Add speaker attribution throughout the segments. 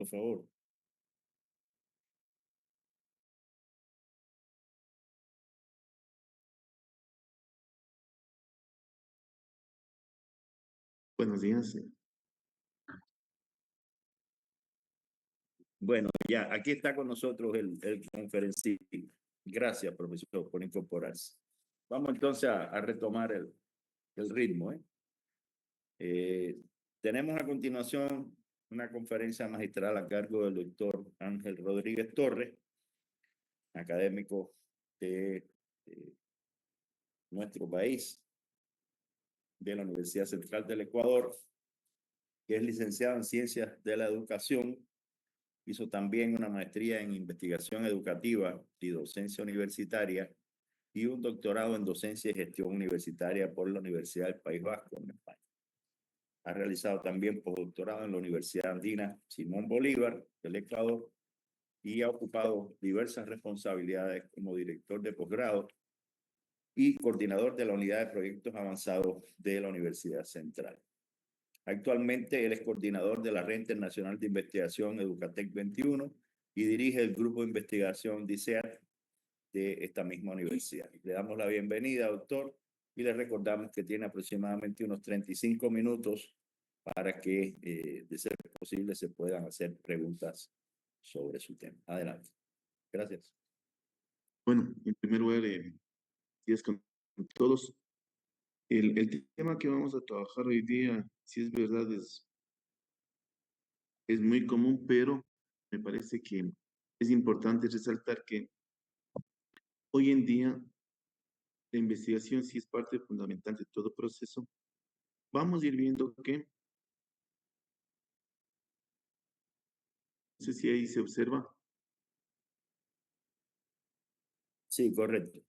Speaker 1: por favor.
Speaker 2: Buenos días.
Speaker 1: Bueno, ya, aquí está con nosotros el conferencista. Gracias, profesor, por incorporarse. Vamos entonces a retomar el ritmo. Tenemos a continuación una conferencia magistral a cargo del doctor Ángel Rodríguez Torres, académico de nuestro país, de la Universidad Central del Ecuador, que es licenciado en Ciencias de la Educación. Hizo también una maestría en Investigación Educativa y Docencia Universitaria y un doctorado en Docencia y Gestión Universitaria por la Universidad del País Vasco en España. Ha realizado también postdoctorado en la Universidad Andina Simón Bolívar del Ecuador y ha ocupado diversas responsabilidades como director de posgrado y coordinador de la Unidad de Proyectos Avanzados de la Universidad Central. Actualmente él es coordinador de la Red Internacional de Investigación Educatec 21 y dirige el grupo de investigación DICEAT de esta misma universidad. Le damos la bienvenida, doctor, y le recordamos que tiene aproximadamente unos 35 minutos para que, de ser posible, se puedan hacer preguntas sobre su tema. Adelante. Gracias.
Speaker 2: Bueno, en primer lugar, días con todos. El tema que vamos a trabajar hoy día, si es verdad, es muy común, pero me parece que es importante resaltar que hoy en día la investigación sí es parte fundamental de todo proceso. Vamos a ir viendo que, no sé si ahí se observa.
Speaker 1: Sí, correcto.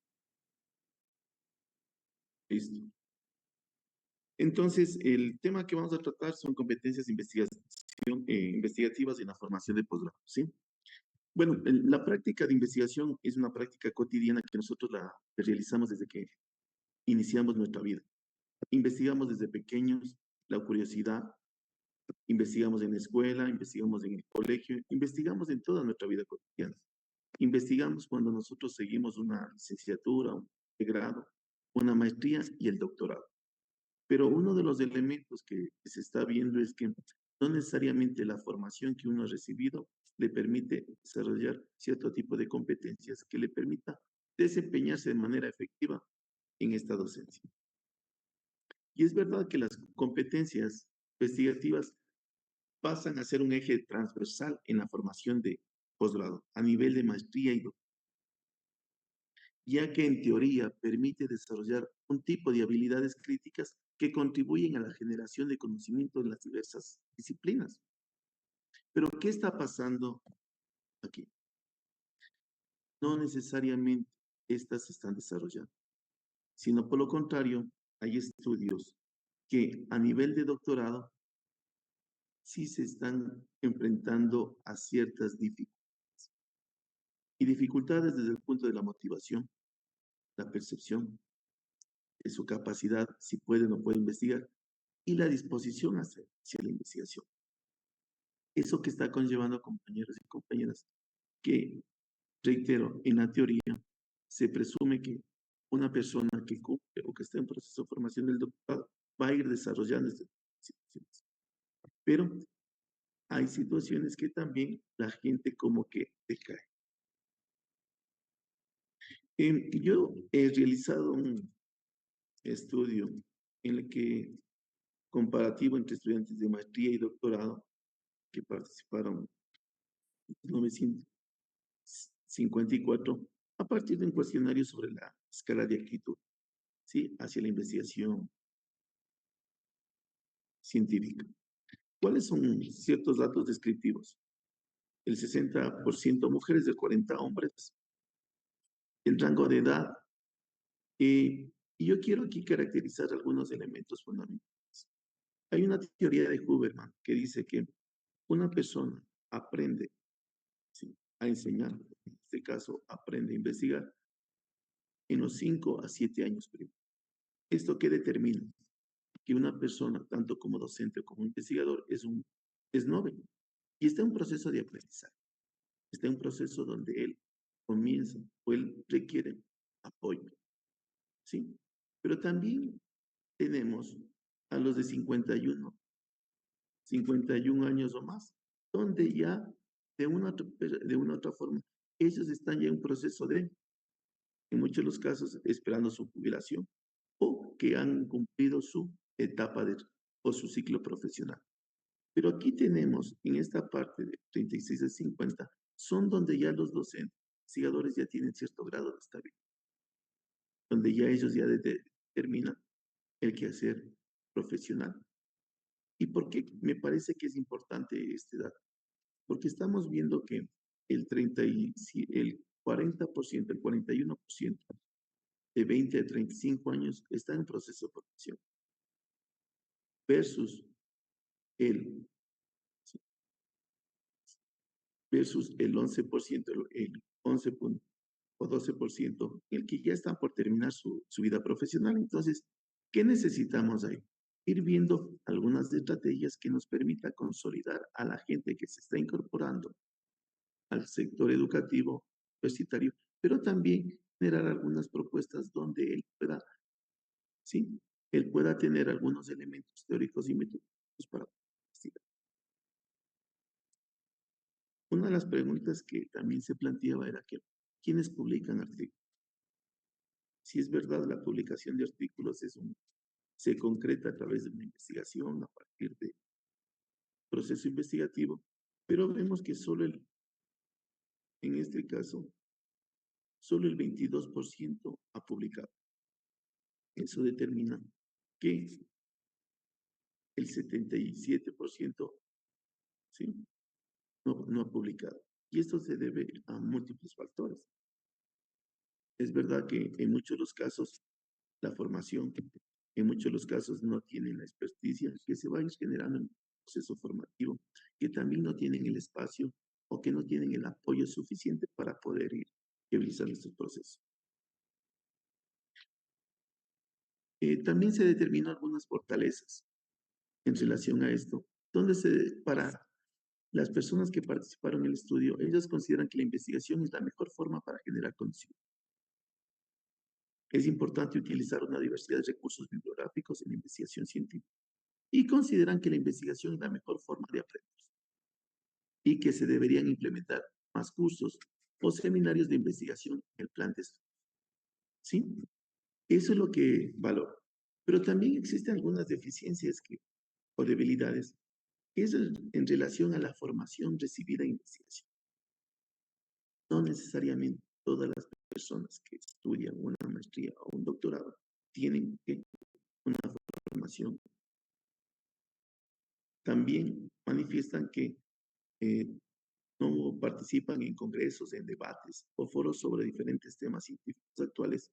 Speaker 2: Listo. Entonces, el tema que vamos a tratar son competencias de investigativas en la formación de posgrado, ¿sí? Bueno, la práctica de investigación es una práctica cotidiana que nosotros la realizamos desde que iniciamos nuestra vida. Investigamos desde pequeños, la curiosidad, investigamos en la escuela, investigamos en el colegio, investigamos en toda nuestra vida cotidiana. Investigamos cuando nosotros seguimos una licenciatura, un grado, una maestría y el doctorado. Pero uno de los elementos que se está viendo es que no necesariamente la formación que uno ha recibido le permite desarrollar cierto tipo de competencias que le permita desempeñarse de manera efectiva en esta docencia. Y es verdad que las competencias investigativas pasan a ser un eje transversal en la formación de posgrado a nivel de maestría y doctorado, ya que en teoría permite desarrollar un tipo de habilidades críticas que contribuyen a la generación de conocimiento en las diversas disciplinas. Pero, ¿qué está pasando aquí? No necesariamente estas se están desarrollando, sino por lo contrario, hay estudios que a nivel de doctorado sí se están enfrentando a ciertas dificultades. Y dificultades desde el punto de la motivación, la percepción de su capacidad, si puede o no puede investigar, y la disposición hacia la investigación. Eso que está conllevando, compañeros y compañeras, que, reitero, en la teoría se presume que una persona que cumple o que está en proceso de formación del doctorado va a ir desarrollando estas situaciones. Pero hay situaciones que también la gente como que decae. Yo he realizado un estudio en el que comparativo entre estudiantes de maestría y doctorado que participaron en 1954 a partir de un cuestionario sobre la escala de actitud, ¿sí?, hacia la investigación científica. ¿Cuáles son ciertos datos descriptivos? El 60% mujeres, de 40 hombres. El rango de edad. Y yo quiero aquí caracterizar algunos elementos fundamentales. Hay una teoría de Huberman que dice que una persona aprende, ¿sí?, a enseñar, en este caso aprende a investigar, en los 5 a 7 años primero. ¿Esto qué determina? Que una persona, tanto como docente como investigador, es noble, Y está en un proceso de aprendizaje, está en un proceso donde él comienza o él requiere apoyo, ¿sí? Pero también tenemos a los de 51 años o más, donde ya de una otra forma, ellos están ya en un proceso en muchos de los casos, esperando su jubilación o que han cumplido su etapa o su ciclo profesional. Pero aquí tenemos, en esta parte de 36 a 50, son donde ya los docentes, investigadores ya tienen cierto grado de estabilidad, donde ya ellos ya determinan el quehacer profesional. ¿Y por qué me parece que es importante este dato? Porque estamos viendo que el 40%, el 41% de 20 a 35 años está en proceso de profesión versus el, versus el 11%, el 11 o 12%, el que ya están por terminar su vida profesional. Entonces, ¿qué necesitamos ahí? Ir viendo algunas estrategias que nos permita consolidar a la gente que se está incorporando al sector educativo universitario, pero también generar algunas propuestas donde él pueda, sí, él pueda tener algunos elementos teóricos y metodológicos para investigar. Una de las preguntas que también se planteaba era que, ¿quiénes publican artículos? Si es verdad, la publicación de artículos se concreta a través de una investigación, a partir de proceso investigativo, pero vemos que en este caso, solo el 22% ha publicado. Eso determina que el 77%, ¿sí?, no ha publicado. Y esto se debe a múltiples factores. Es verdad que en muchos de los casos la formación, en muchos de los casos no tienen la experticia que se va a ir generando en el proceso formativo, que también no tienen el espacio o que no tienen el apoyo suficiente para poder ir realizar estos procesos. También se determinó algunas fortalezas en relación a esto, donde para las personas que participaron en el estudio, ellos consideran que la investigación es la mejor forma para generar conocimiento. Es importante utilizar una diversidad de recursos bibliográficos en la investigación científica y consideran que la investigación es la mejor forma de aprender y que se deberían implementar más cursos o seminarios de investigación en el plan de estudio. ¿Sí? Eso es lo que valoro. Pero también existen algunas deficiencias o debilidades que es en relación a la formación recibida en investigación. No necesariamente todas las personas que estudian una maestría o un doctorado tienen una formación. También manifiestan que eh, no participan en congresos, en debates o foros sobre diferentes temas científicos actuales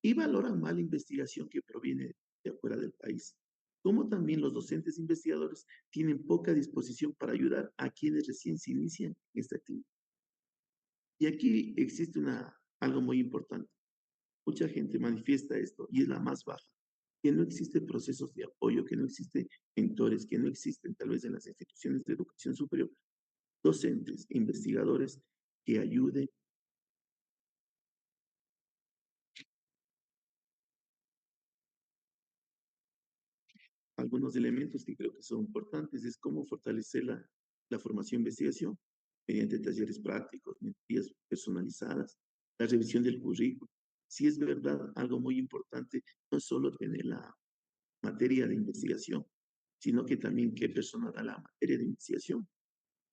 Speaker 2: y valoran mal la investigación que proviene de afuera del país. Como también los docentes investigadores tienen poca disposición para ayudar a quienes recién se inician en esta actividad. Y aquí existe algo muy importante. Mucha gente manifiesta esto y es la más baja, que no existen procesos de apoyo, que no existen mentores, que no existen tal vez en las instituciones de educación superior, docentes, investigadores que ayuden. Algunos elementos que creo que son importantes es cómo fortalecer la formación e investigación mediante talleres prácticos, mentorías personalizadas, la revisión del currículo. Si es verdad, algo muy importante, no es solo tener la materia de investigación, sino que también qué persona da la materia de investigación.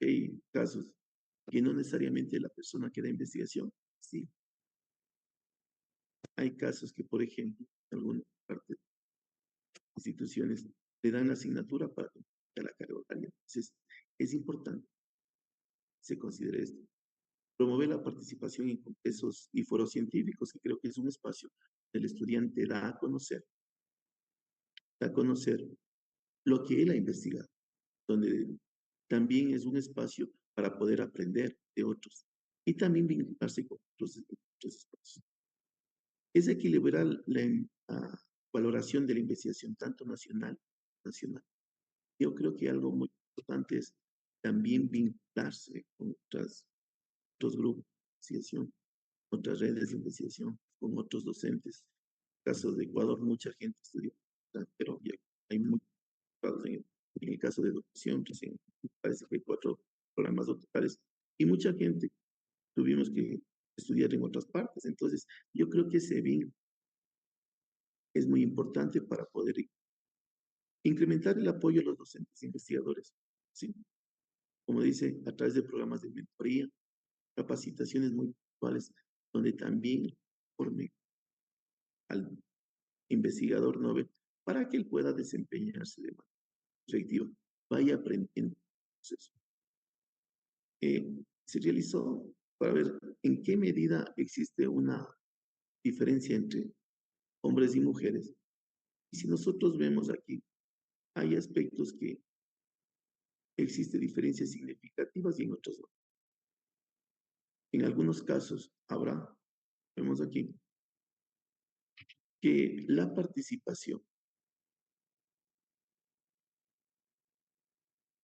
Speaker 2: Hay casos que no necesariamente la persona que da investigación, sí. Hay casos que, por ejemplo, en algunas partes instituciones le dan la asignatura para completar la carga horaria. Entonces, es importante que se considere esto. Promover la participación en congresos y foros científicos, que creo que es un espacio del estudiante da a conocer lo que él ha investigado, donde también es un espacio para poder aprender de otros y también vincularse con otros espacios. Es equilibrar la valoración de la investigación, tanto nacional como nacional. Yo creo que algo muy importante es también vincularse con otros grupos de investigación, otras redes de investigación, con otros docentes. En el caso de Ecuador, mucha gente estudió, pero ya hay muchos en el caso de educación, recién parece que hay 4 programas doctorales y mucha gente tuvimos que estudiar en otras partes. Entonces, yo creo que ese vínculo es muy importante para poder incrementar el apoyo a los docentes e investigadores, ¿sí? Como dice, a través de programas de mentoría, capacitaciones muy puntuales, donde también forme al investigador novel para que él pueda desempeñarse de manera efectiva, vaya aprendiendo. Entonces, se realizó para ver en qué medida existe una diferencia entre hombres y mujeres. Y si nosotros vemos aquí, hay aspectos que existen diferencias significativas y en otros no. En algunos casos habrá, vemos aquí, que la participación,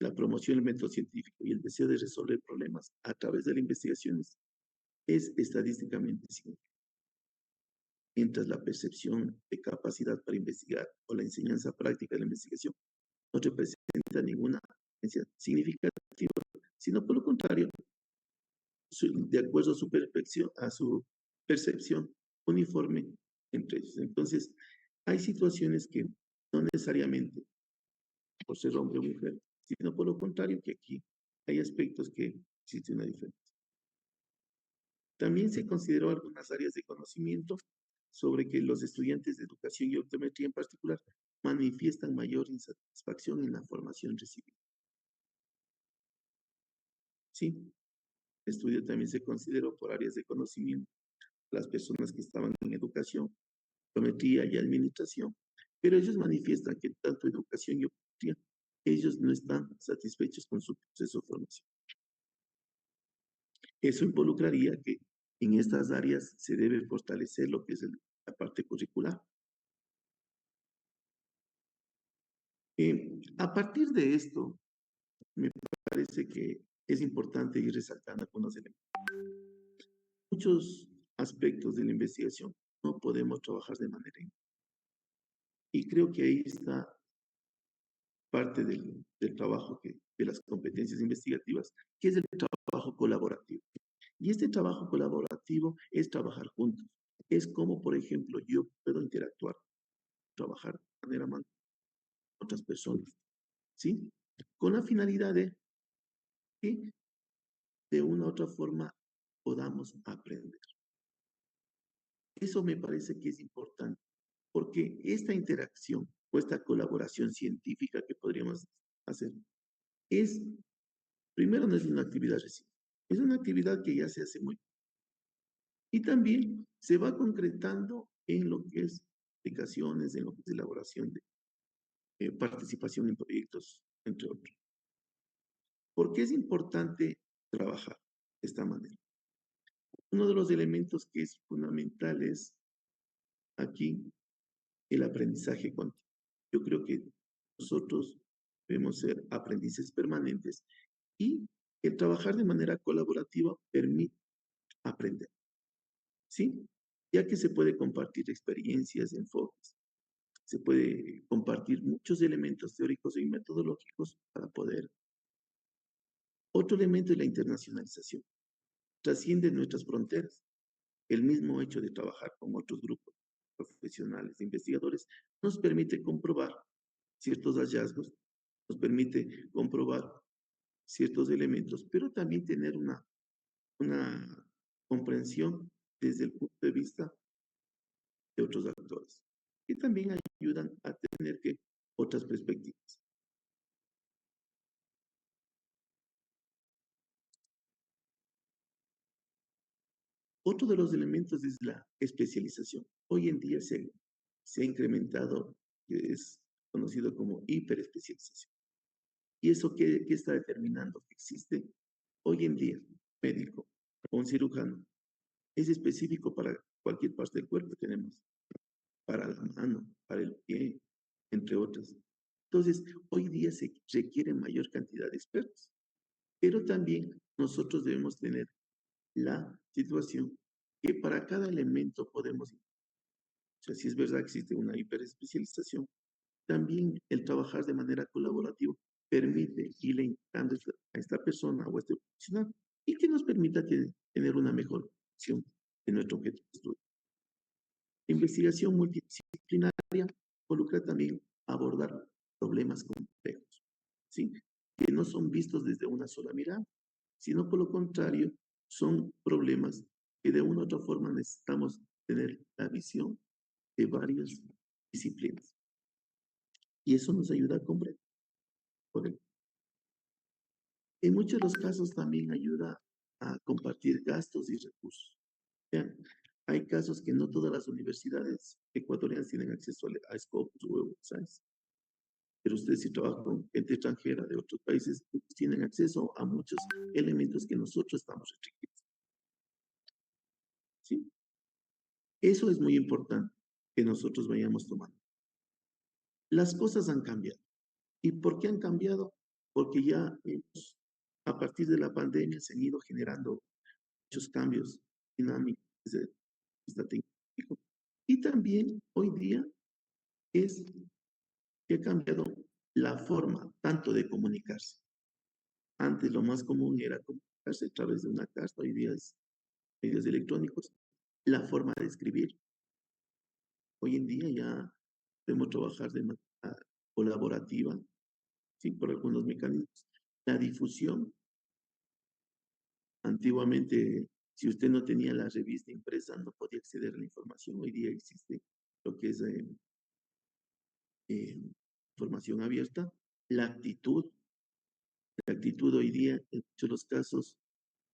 Speaker 2: la promoción del método científico y el deseo de resolver problemas a través de las investigaciones es estadísticamente significativo, mientras la percepción de capacidad para investigar o la enseñanza práctica de la investigación no representa ninguna diferencia significativa, sino por lo contrario, de acuerdo a su percepción uniforme entre ellos. Entonces, hay situaciones que no necesariamente por ser hombre o mujer, sino por lo contrario, que aquí hay aspectos que existe una diferencia. También se consideró algunas áreas de conocimiento sobre que los estudiantes de educación y optometría en particular manifiestan mayor insatisfacción en la formación recibida. Sí, el estudio también se consideró por áreas de conocimiento las personas que estaban en educación, optometría y administración, pero ellos manifiestan que tanto educación y optometría, ellos no están satisfechos con su proceso de formación. Eso involucraría que en estas áreas se debe fortalecer lo que es la parte curricular. A partir de esto, me parece que es importante ir resaltando algunos elementos. Muchos aspectos de la investigación no podemos trabajar de manera individual. Y creo que ahí está parte del trabajo de las competencias investigativas, que es el trabajo colaborativo. Y este trabajo colaborativo es trabajar juntos. Es como, por ejemplo, yo puedo interactuar, trabajar de manera con otras personas, ¿sí? Con la finalidad de que de una u otra forma podamos aprender. Eso me parece que es importante, porque esta interacción o esta colaboración científica que podríamos hacer es, primero, no es una actividad reciente, es una actividad que ya se hace muy. Y también se va concretando en lo que es aplicaciones, en lo que es elaboración de participación en proyectos, entre otros. ¿Por qué es importante trabajar de esta manera? Uno de los elementos que es fundamental es aquí el aprendizaje continuo. Yo creo que nosotros debemos ser aprendices permanentes y el trabajar de manera colaborativa permite aprender, ¿sí? Ya que se puede compartir experiencias, enfoques, se puede compartir muchos elementos teóricos y metodológicos para poder. Otro elemento es la internacionalización. Trasciende nuestras fronteras. El mismo hecho de trabajar con otros grupos profesionales, investigadores, nos permite comprobar ciertos hallazgos, nos permite comprobar ciertos elementos, pero también tener una comprensión desde el punto de vista de otros actores, que también ayudan a tener que otras perspectivas. Otro de los elementos es la especialización. Hoy en día se ha incrementado, que es conocido como hiperespecialización. ¿Y eso qué está determinando? Que existe hoy en día médico o un cirujano. Es específico para cualquier parte del cuerpo. Tenemos para la mano, para el pie, entre otras. Entonces, hoy día se requiere mayor cantidad de expertos. Pero también nosotros debemos tener la situación que para cada elemento podemos, o sea, si es verdad que existe una hiperespecialización, también el trabajar de manera colaborativa permite irle indicando a esta persona o a este profesional y que nos permita tener una mejor visión de nuestro objeto de estudio. La investigación multidisciplinaria involucra también abordar problemas complejos, ¿sí? Que no son vistos desde una sola mirada, sino por lo contrario, son problemas que de una u otra forma necesitamos tener la visión de varias disciplinas. Y eso nos ayuda a comprender. En muchos de los casos también ayuda a compartir gastos y recursos. Vean, hay casos que no todas las universidades ecuatorianas tienen acceso a Scopus o Web of Science, pero ustedes si trabajan con gente extranjera de otros países, pues tienen acceso a muchos elementos que nosotros estamos restringidos. ¿Sí? Eso es muy importante que nosotros vayamos tomando. Las cosas han cambiado. ¿Y por qué han cambiado? Porque ya a partir de la pandemia se han ido generando muchos cambios dinámicos desde el vista tecnológico. Y también hoy día es que ha cambiado la forma tanto de comunicarse. Antes lo más común era comunicarse a través de una carta, hoy día es medios electrónicos. La forma de escribir, hoy en día ya podemos trabajar de manera colaborativa, ¿sí? Por algunos mecanismos. La difusión, antiguamente, si usted no tenía la revista impresa, no podía acceder a la información. Hoy día existe lo que es información abierta. La actitud, la actitud hoy día, en muchos de los casos,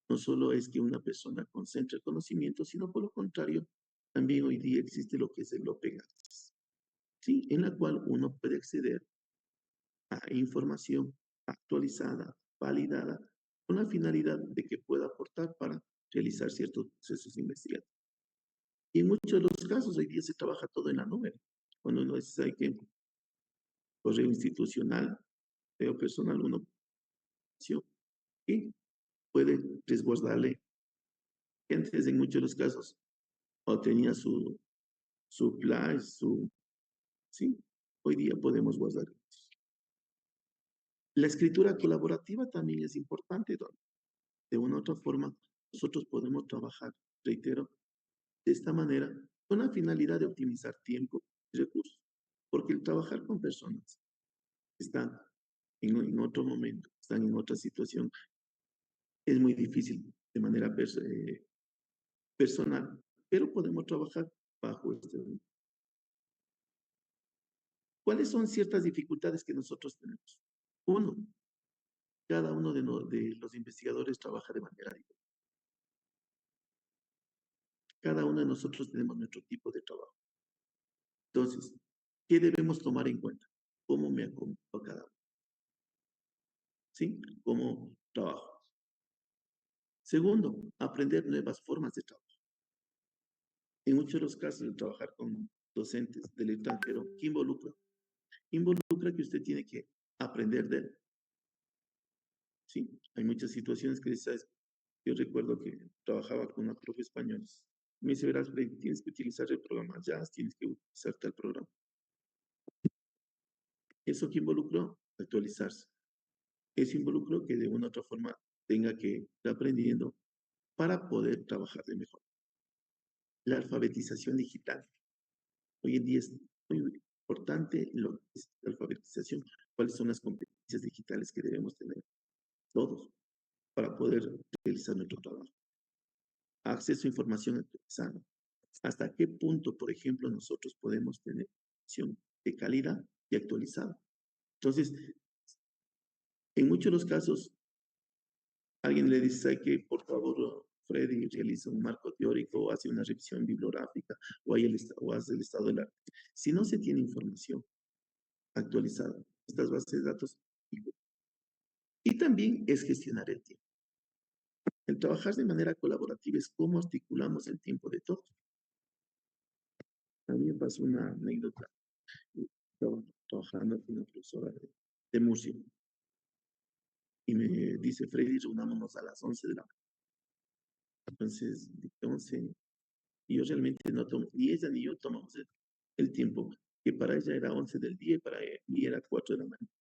Speaker 2: no solo es que una persona concentre el conocimiento, sino por lo contrario, también hoy día existe lo que es el Open Access, ¿sí? En la cual uno puede acceder a información actualizada, validada, con la finalidad de que pueda aportar para realizar ciertos procesos investigativos. Y en muchos de los casos hoy día se trabaja todo en la nube. Cuando uno dice, hay que correo institucional, o personal, uno y puede resguardarle. Antes, en muchos de los casos, o tenía su flash, sí, hoy día podemos guardar. La escritura colaborativa también es importante, donde de una u otra forma nosotros podemos trabajar, reitero, de esta manera con la finalidad de optimizar tiempo y recursos, porque el trabajar con personas que están en otro momento, están en otra situación, es muy difícil de manera personal, pero podemos trabajar bajo este. ¿Cuáles son ciertas dificultades que nosotros tenemos? Uno, cada uno de los investigadores trabaja de manera diferente. Cada uno de nosotros tenemos nuestro tipo de trabajo. Entonces, ¿qué debemos tomar en cuenta? ¿Cómo me acomodo a cada uno? ¿Sí? ¿Cómo trabajo? Segundo, aprender nuevas formas de trabajo. En muchos de los casos, el trabajar con docentes del extranjero, ¿qué involucra? Involucra que usted tiene que aprender de él. ¿Sí? Hay muchas situaciones que, ¿sabes? Yo recuerdo que trabajaba con una profe española. Me dice, verás, Freddy, tienes que utilizar el programa Jazz, tienes que utilizar tal programa. Eso que involucró actualizarse. Eso involucró que de una u otra forma tenga que ir aprendiendo para poder trabajar de mejor. La alfabetización digital. Hoy en día es muy importante lo que es la alfabetización. ¿Cuáles son las competencias digitales que debemos tener todos para poder realizar nuestro trabajo? Acceso a información actualizada. ¿Hasta qué punto, por ejemplo, nosotros podemos tener información de calidad y actualizada? Entonces, en muchos de los casos, alguien le dice, ¿sabe qué? Por favor, Freddy, realiza un marco teórico o hace una revisión bibliográfica o hace el estado del arte. Si no se tiene información actualizada, estas bases de datos, y también es gestionar el tiempo. El trabajar de manera colaborativa es cómo articulamos el tiempo de todos. A mí me pasó una anécdota. Estaba trabajando con una profesora de Murcia. y me dice, Freddy, reunámonos a las 11 de la mañana. Entonces, de 11, y yo realmente no tomo, ni ella ni yo tomamos el tiempo, que para ella era 11 del día y para mí era 4 de la mañana.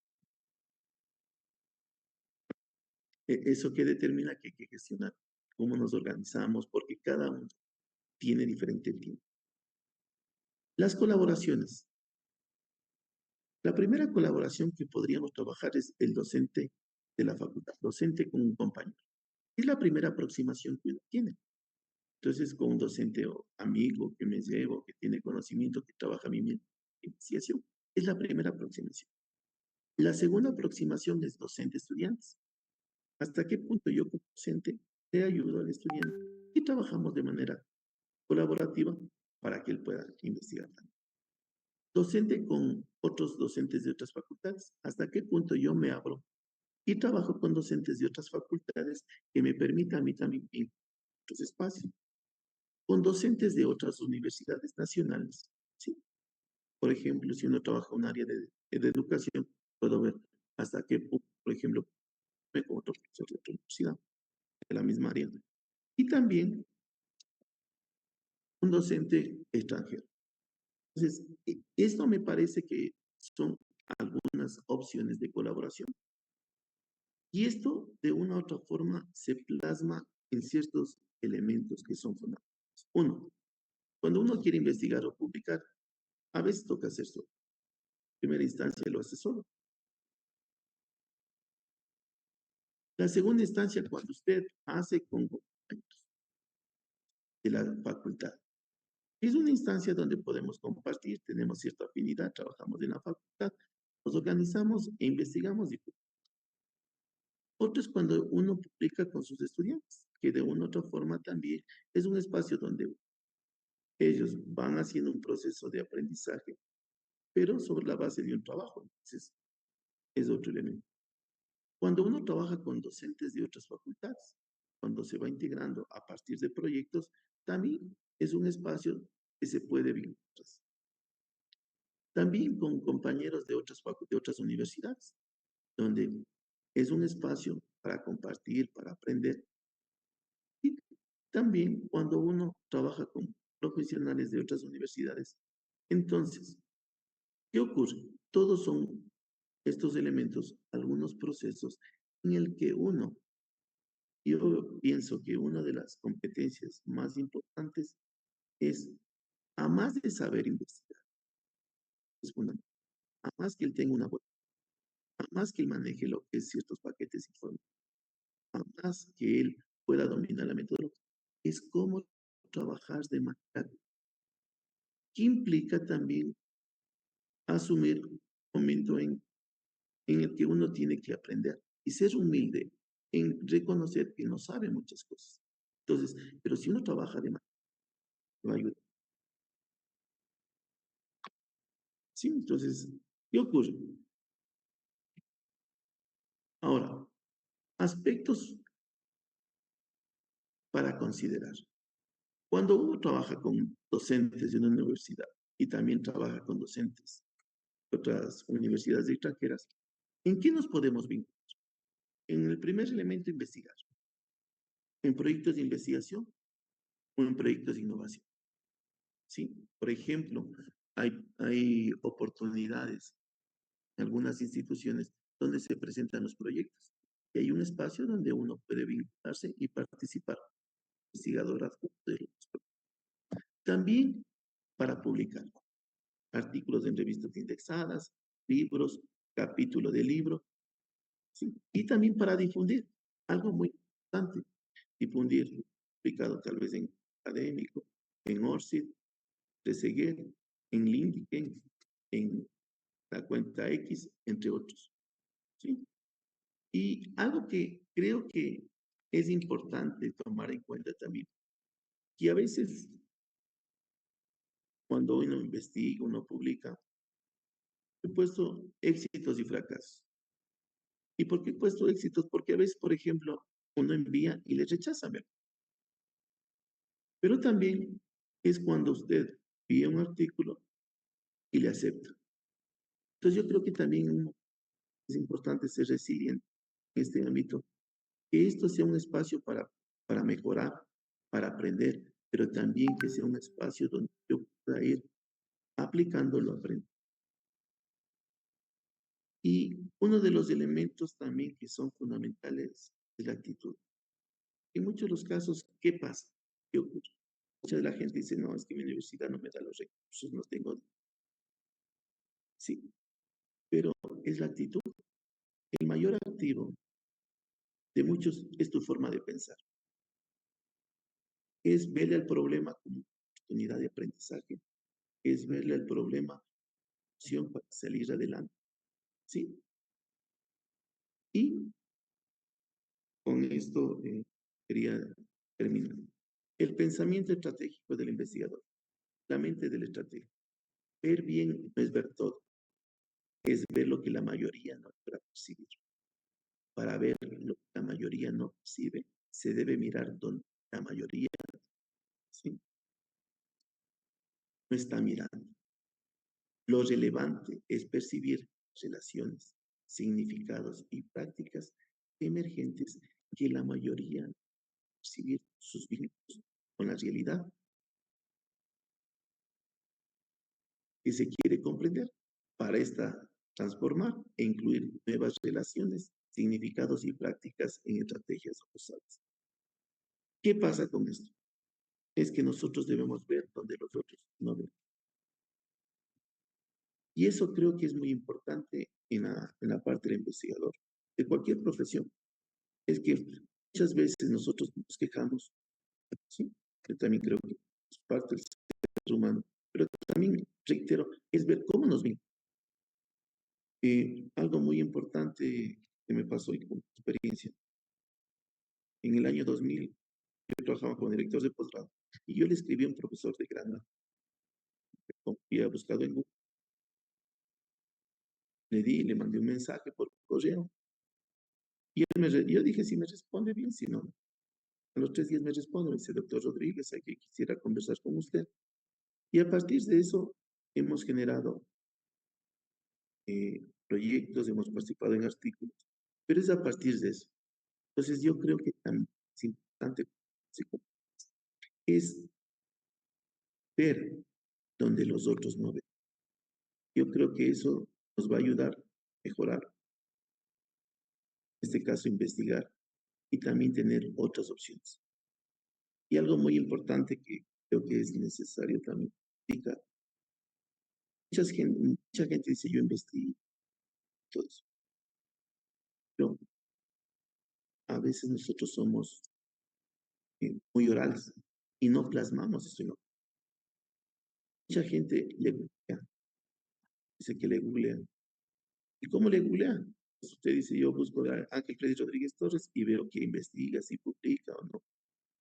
Speaker 2: Eso que determina que hay que gestionar cómo nos organizamos, porque cada uno tiene diferente tiempo. Las colaboraciones. La primera colaboración que podríamos trabajar es el docente de la facultad, docente con un compañero. Es la primera aproximación que uno tiene. Entonces, con un docente o amigo que me llevo, que tiene conocimiento, que trabaja a mi investigación, es la primera aproximación. La segunda aproximación es docente-estudiantes. ¿Hasta qué punto yo como docente le ayudo al estudiante y trabajamos de manera colaborativa para que él pueda investigar también? Docente con otros docentes de otras facultades. ¿Hasta qué punto yo me abro y trabajo con docentes de otras facultades que me permitan a mí también en otros espacios? Con docentes de otras universidades nacionales, ¿sí? Por ejemplo, si uno trabaja en un área de educación, puedo ver hasta qué punto, por ejemplo, me con otro profesor de otra universidad, de la misma área. Y también un docente extranjero. Entonces, esto me parece que son algunas opciones de colaboración. Y esto, de una u otra forma, se plasma en ciertos elementos que son fundamentales. Uno, cuando uno quiere investigar o publicar, a veces toca hacer solo. En primera instancia lo hace solo. La segunda instancia, cuando usted hace con compañeros de la facultad, es una instancia donde podemos compartir, tenemos cierta afinidad, trabajamos en la facultad, nos organizamos e investigamos. Otro es cuando uno publica con sus estudiantes, que de una u otra forma también es un espacio donde ellos van haciendo un proceso de aprendizaje, pero sobre la base de un trabajo. Entonces, es otro elemento. Cuando uno trabaja con docentes de otras facultades, cuando se va integrando a partir de proyectos, también es un espacio que se puede vincular. También con compañeros de otras universidades, donde es un espacio para compartir, para aprender. Y también cuando uno trabaja con profesionales de otras universidades. Entonces, ¿qué ocurre? Todos son estos elementos, algunos procesos en el que yo pienso que una de las competencias más importantes es, a más de saber investigar, es fundamental, a más que él tenga una buena, a más que él maneje lo que es ciertos paquetes informáticos, a más que él pueda dominar la metodología, es cómo trabajar de manera que implica también asumir un momento en el que uno tiene que aprender y ser humilde en reconocer que no sabe muchas cosas. Entonces, pero si uno trabaja de manera, va a ayudar. Sí, entonces, ¿qué ocurre? Ahora, aspectos para considerar. Cuando uno trabaja con docentes de una universidad y también trabaja con docentes de otras universidades extranjeras, ¿en qué nos podemos vincular? En el primer elemento, investigar. En proyectos de investigación o en proyectos de innovación. ¿Sí? Por ejemplo, hay oportunidades en algunas instituciones donde se presentan los proyectos. Y hay un espacio donde uno puede vincularse y participar. Investigador adjunto de los proyectos. También para publicar artículos en revistas indexadas, libros, capítulo de libro, ¿sí? Y también para difundir, algo muy importante, difundir, publicado tal vez en académico, en ORCID, de Seguer, en LinkedIn, en la cuenta X, entre otros, ¿sí? Y algo que creo que es importante tomar en cuenta también, que a veces cuando uno investiga, uno publica, he puesto éxitos y fracasos. ¿Y por qué he puesto éxitos? Porque a veces, por ejemplo, uno envía y le rechazan, ¿verdad? Pero también es cuando usted envía un artículo y le acepta. Entonces yo creo que también es importante ser resiliente en este ámbito, que esto sea un espacio para mejorar, para aprender, pero también que sea un espacio donde yo pueda ir aplicando lo aprendido. Y uno de los elementos también que son fundamentales es la actitud. En muchos de los casos, ¿qué pasa? ¿Qué ocurre? Mucha de la gente dice, no, es que mi universidad no me da los recursos, no tengo. Sí, pero es la actitud. El mayor activo de muchos es tu forma de pensar. Es verle al problema como oportunidad de aprendizaje, es verle al problema como opción para salir adelante. ¿Sí? Y con esto quería terminar. El pensamiento estratégico del investigador, la mente del estratega. Ver bien no es ver todo, es ver lo que la mayoría no logra percibir. Para ver lo que la mayoría no percibe, se debe mirar donde la mayoría, ¿sí?, no está mirando. Lo relevante es percibir relaciones, significados y prácticas emergentes que la mayoría no percibir sus vínculos con la realidad que se quiere comprender para esta transformar e incluir nuevas relaciones, significados y prácticas en estrategias usadas. ¿Qué pasa con esto? Es que nosotros debemos ver donde los otros no ven. Y eso creo que es muy importante en la parte del investigador, de cualquier profesión. Es que muchas veces nosotros nos quejamos, ¿sí? Que también creo que es parte del ser humano, pero también, reitero, es ver cómo nos ven. Algo muy importante que me pasó y con experiencia. En el año 2000, yo trabajaba como director de posgrado y yo le escribí a un profesor de grado que había buscado en Google. Le mandé un mensaje por correo y yo dije, si me responde bien, si no. A los 3 días me responde, me dice, doctor Rodríguez, aquí quisiera conversar con usted. Y a partir de eso hemos generado proyectos, hemos participado en artículos, pero es a partir de eso. Entonces yo creo que también es importante es ver donde los otros no ven. Yo creo que eso nos va a ayudar a mejorar, en este caso investigar y también tener otras opciones. Y algo muy importante que creo que es necesario también explicar. Mucha gente dice yo investigo todo eso. Pero a veces nosotros somos muy orales y no plasmamos eso. ¿No? Mucha gente le googlea, dice que le googlean. ¿Y cómo le googlean? Pues usted dice, yo busco a Ángel Freddy Rodríguez Torres y veo que investiga, si publica o no.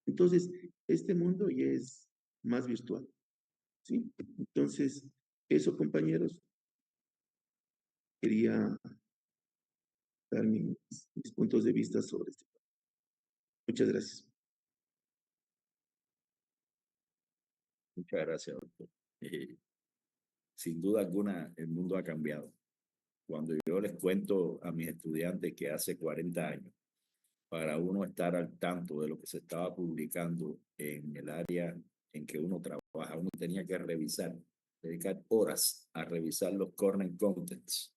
Speaker 2: Entonces, este mundo ya es más virtual, ¿sí? Entonces, eso, compañeros, quería dar mis puntos de vista sobre este tema. Muchas gracias.
Speaker 1: Muchas gracias, doctor. Sin duda alguna, el mundo ha cambiado. Cuando yo les cuento a mis estudiantes que hace 40 años, para uno estar al tanto de lo que se estaba publicando en el área en que uno trabaja, uno tenía que revisar, dedicar horas a revisar los corner contents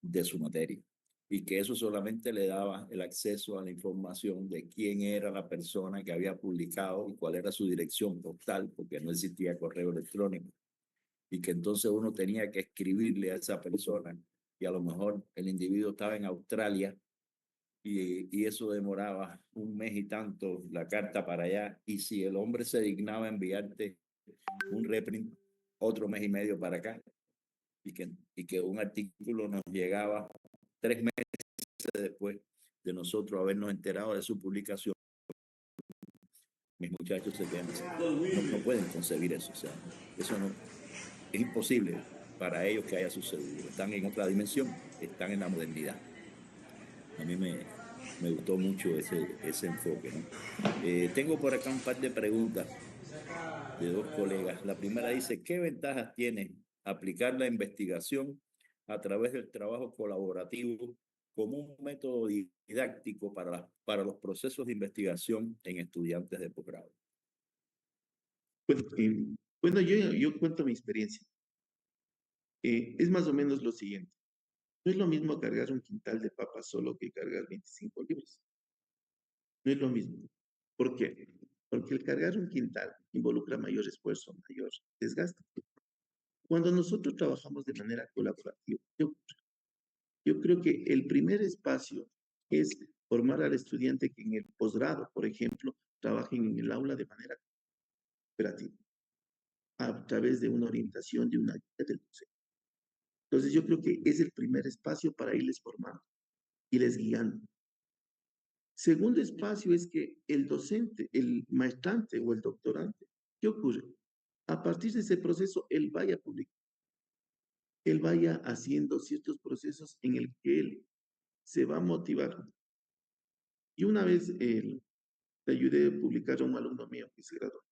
Speaker 1: de su materia, y que eso solamente le daba el acceso a la información de quién era la persona que había publicado y cuál era su dirección postal, porque no existía correo electrónico, y que entonces uno tenía que escribirle a esa persona, y a lo mejor el individuo estaba en Australia y eso demoraba un mes y tanto la carta para allá, y si el hombre se dignaba enviarte un reprint, otro mes y medio para acá, y que un artículo nos llegaba 3 meses después de nosotros habernos enterado de su publicación. Mis muchachos se quedan así. No pueden concebir eso, o sea, eso no, es imposible para ellos que haya sucedido. Están en otra dimensión, están en la modernidad. A mí me gustó mucho ese enfoque, ¿no? Tengo por acá un par de preguntas de 2 colegas. La primera dice, ¿qué ventajas tiene aplicar la investigación a través del trabajo colaborativo como un método didáctico para los procesos de investigación en estudiantes de posgrado?
Speaker 2: Bueno, bueno, yo cuento mi experiencia. Es más o menos lo siguiente. No es lo mismo cargar un quintal de papas solo que cargar 25 libros. No es lo mismo. ¿Por qué? Porque el cargar un quintal involucra mayor esfuerzo, mayor desgaste. Cuando nosotros trabajamos de manera colaborativa, yo creo que el primer espacio es formar al estudiante que en el posgrado, por ejemplo, trabajen en el aula de manera cooperativa, a través de una orientación, de una guía del museo. Entonces yo creo que es el primer espacio para irles formando y les guiando. Segundo espacio es que el docente, el maestrante o el doctorante, ¿qué ocurre? A partir de ese proceso, él vaya publicando, él vaya haciendo ciertos procesos en el que él se va a motivar. Y una vez le ayudé a publicar a un alumno mío que se graduó.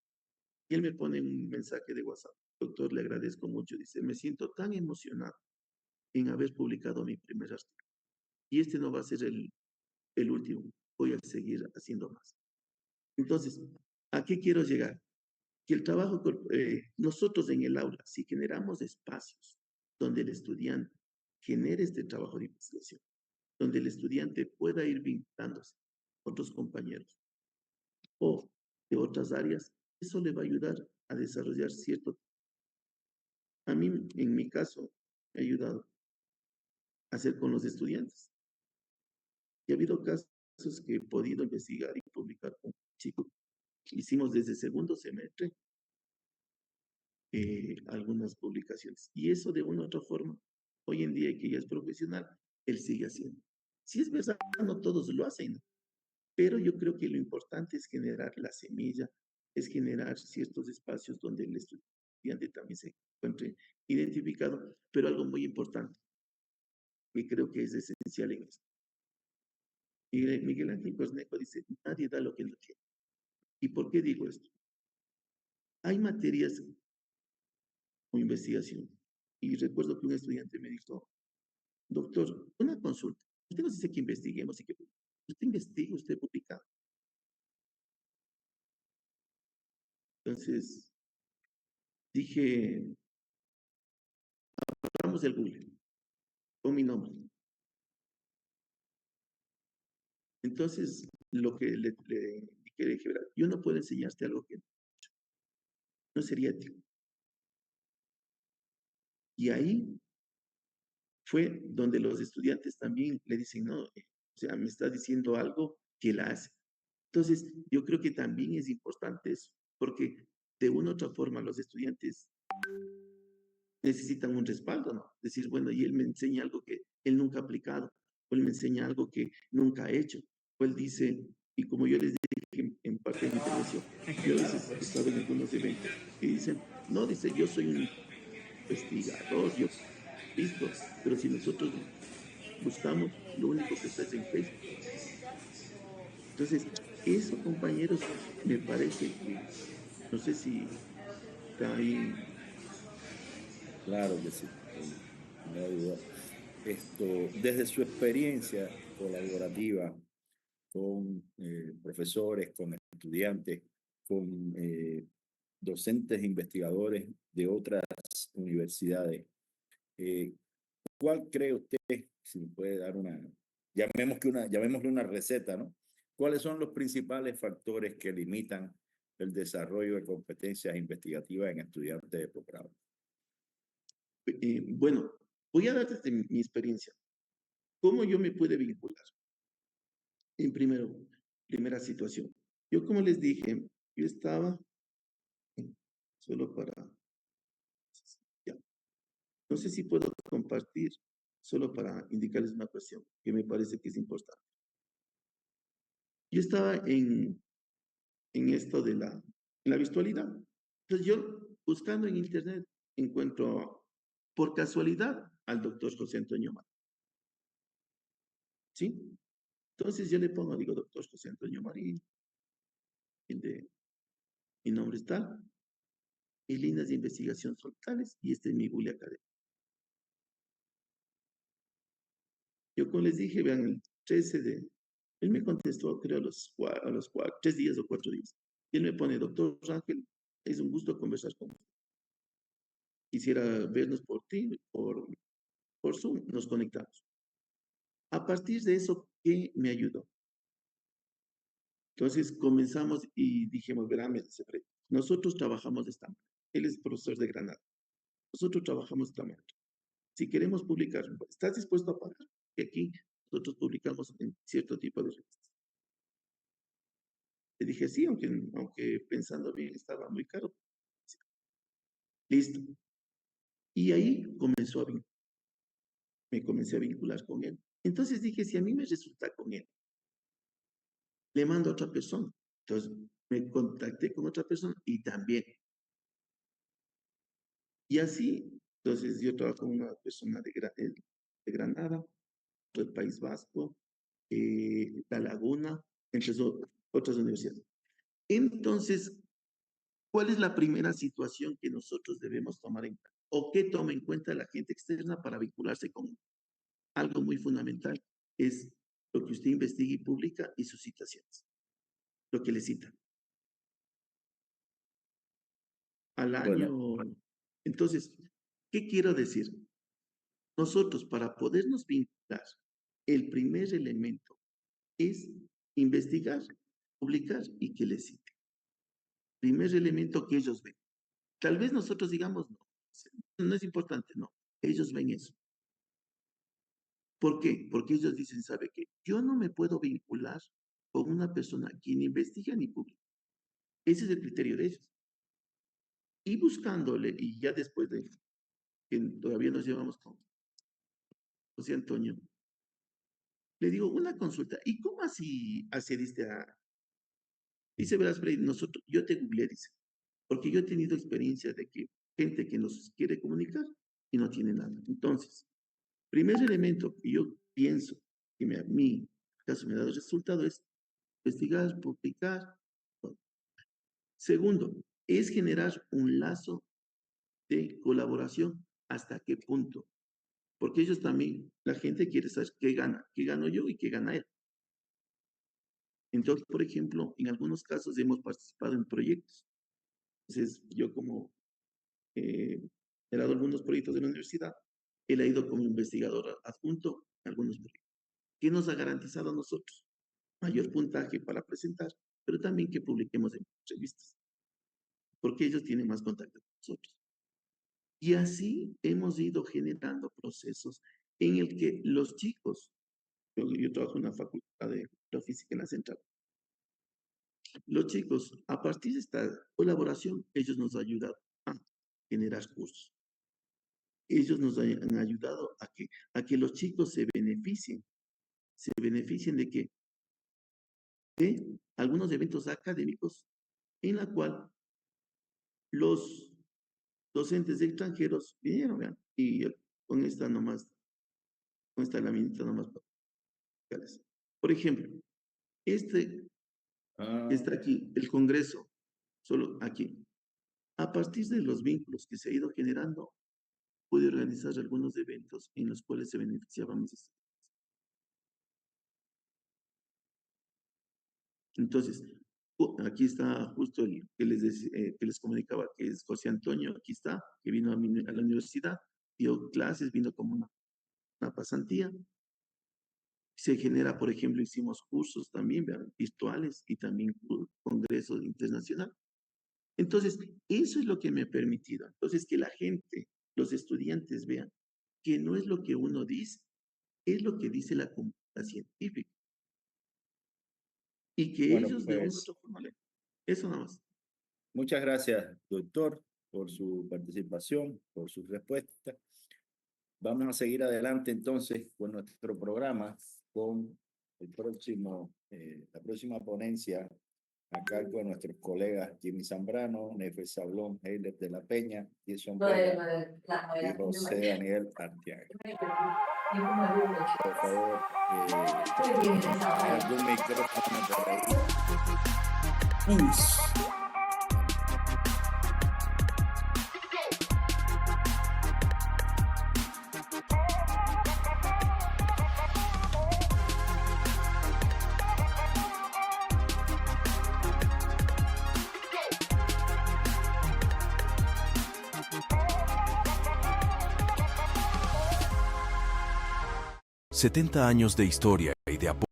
Speaker 2: Y él me pone un mensaje de WhatsApp. Doctor, le agradezco mucho. Dice, me siento tan emocionado en haber publicado mi primer artículo. Y este no va a ser el último. Voy a seguir haciendo más. Entonces, ¿a qué quiero llegar? Que el trabajo, nosotros en el aula, si generamos espacios donde el estudiante genere este trabajo de investigación, donde el estudiante pueda ir vinculándose con otros compañeros o de otras áreas, eso le va a ayudar a desarrollar cierto. A mí, en mi caso, me ha ayudado a hacer con los estudiantes. Y ha habido casos que he podido investigar y publicar con chicos. Hicimos desde segundo semestre algunas publicaciones. Y eso de una u otra forma, hoy en día que ya es profesional, él sigue haciendo. Si es verdad, no todos lo hacen, ¿no? Pero yo creo que lo importante es generar la semilla, es generar ciertos espacios donde el estudiante también se encuentre identificado, pero algo muy importante, que creo que es esencial en esto. Y Miguel Ángel Cornejo dice, nadie da lo que no tiene. ¿Y por qué digo esto? Hay materias o investigación. Y recuerdo que un estudiante me dijo, doctor, una consulta. Usted nos dice que investiguemos y que usted investiga, usted publica. Entonces, dije, hablamos del Google, con mi nombre. Entonces, lo que le dije, ¿verdad? Yo no puedo enseñarte algo que no sería ético. Y ahí fue donde los estudiantes también le dicen, no, o sea, me está diciendo algo que él hace. Entonces, yo creo que también es importante eso, porque de una u otra forma los estudiantes necesitan un respaldo, ¿no? Decir, bueno, y él me enseña algo que él nunca ha aplicado, o él me enseña algo que nunca ha hecho, o él dice, y como yo les dije en parte de mi intervención, yo a veces he estado en algunos eventos y dicen, no, dice, yo soy un investigador, yo he visto, pero si nosotros buscamos, lo único que está es en Facebook. Entonces, eso, compañeros, me parece que, no sé si está ahí.
Speaker 1: Claro que sí, no hay duda. Desde su experiencia colaborativa con profesores, con estudiantes, con docentes e investigadores de otras universidades, eh, ¿cuál cree usted, si me puede dar llamémosle una receta, ¿no? ¿Cuáles son los principales factores que limitan el desarrollo de competencias investigativas en estudiantes de posgrado?
Speaker 2: Bueno, voy a dar desde mi experiencia. ¿Cómo yo me pude vincular? En primera situación. Yo, como les dije, yo estaba, solo para, ya. No sé si puedo compartir, solo para indicarles una cuestión que me parece que es importante. Yo estaba en esto de la virtualidad. Entonces yo, buscando en internet, encuentro por casualidad al doctor José Antonio Mar. ¿Sí? Entonces yo le pongo, digo, doctor José Antonio Marín, el de mi nombre está, mis líneas de investigación son tales y este es mi Google Academy. Yo como les dije, vean, el 13 de... Él me contestó, creo, a los 3 días o 4 días. Y él me pone, doctor Ángel, es un gusto conversar con usted. Quisiera vernos por ti, por Zoom, nos conectamos. A partir de eso, ¿qué me ayudó? Entonces comenzamos y dijimos, verán, me dice Fred, nosotros trabajamos de esta manera. Él es profesor de Granada. Nosotros trabajamos de esta manera. Si queremos publicar, ¿estás dispuesto a pagar? Que aquí nosotros publicamos en cierto tipo de revistas. Le dije, sí, aunque pensando bien estaba muy caro. Sí. Listo. Y ahí me comencé a vincular con él. Entonces dije, si a mí me resulta con él, le mando a otra persona. Entonces me contacté con otra persona y también. Y así, entonces yo trabajo con una persona de Granada, del País Vasco, La Laguna, entre otras universidades. Entonces, ¿cuál es la primera situación que nosotros debemos tomar en cuenta? ¿O qué toma en cuenta la gente externa para vincularse con algo muy fundamental? Es lo que usted investiga y publica y sus citaciones, lo que le cita. Al año.
Speaker 1: Bueno,
Speaker 2: Entonces, ¿qué quiero decir? Nosotros, para podernos vincular, el primer elemento es investigar, publicar y que les cite. Primer elemento que ellos ven. Tal vez nosotros digamos, no es importante, no. Ellos ven eso. ¿Por qué? Porque ellos dicen, ¿sabe qué? Yo no me puedo vincular con una persona que ni investiga ni publica. Ese es el criterio de ellos. Y buscándole, y ya después de que todavía nos llevamos con José Antonio, le digo, una consulta, ¿y cómo así accediste a...? Dice, verás, Freddy, yo te googleé, dice, porque yo he tenido experiencia de que gente que nos quiere comunicar y no tiene nada. Entonces, primer elemento que yo pienso que a mí, caso me ha dado resultado, es investigar, publicar. Segundo, es generar un lazo de colaboración. ¿Hasta qué punto? Porque ellos también, la gente quiere saber qué gano yo y qué gana él. Entonces, por ejemplo, en algunos casos hemos participado en proyectos. Entonces, yo como he dado algunos proyectos de la universidad, él ha ido como investigador adjunto en algunos proyectos. ¿Qué nos ha garantizado a nosotros? Mayor puntaje para presentar, pero también que publiquemos en revistas, porque ellos tienen más contacto con nosotros. Y así hemos ido generando procesos en el que los chicos, yo trabajo en una facultad de física en la central, los chicos, a partir de esta colaboración, ellos nos han ayudado a generar cursos. Ellos nos han ayudado a que los chicos se beneficien de que de algunos eventos académicos en la cual los docentes extranjeros vinieron, vean, y con esta laminita nomás. Por ejemplo, está aquí, el Congreso, solo aquí. A partir de los vínculos que se ha ido generando, pude organizar algunos eventos en los cuales se beneficiaban mis estudiantes. Entonces, aquí está justo el que les comunicaba, que es José Antonio, aquí está, que vino a la universidad, dio clases, vino como una pasantía. Se genera, por ejemplo, hicimos cursos también virtuales y también congresos internacionales. Entonces, eso es lo que me ha permitido. Entonces, que la gente, los estudiantes vean que no es lo que uno dice, es lo que dice la comunidad científica. Y que
Speaker 1: bueno,
Speaker 2: ellos de una u otra forma leen. Eso nada más.
Speaker 1: muchas gracias, doctor, por su participación, por su respuesta. Vamos a seguir adelante entonces con nuestro programa, con la próxima ponencia a cargo de nuestros colegas Jimmy Zambrano, Nefe Sablón, Heiler de la Peña, Jason Vega y José Daniel Arteaga. Por favor, ¿hay algún micrófono por ahí?
Speaker 3: 70 años de historia y de apoyo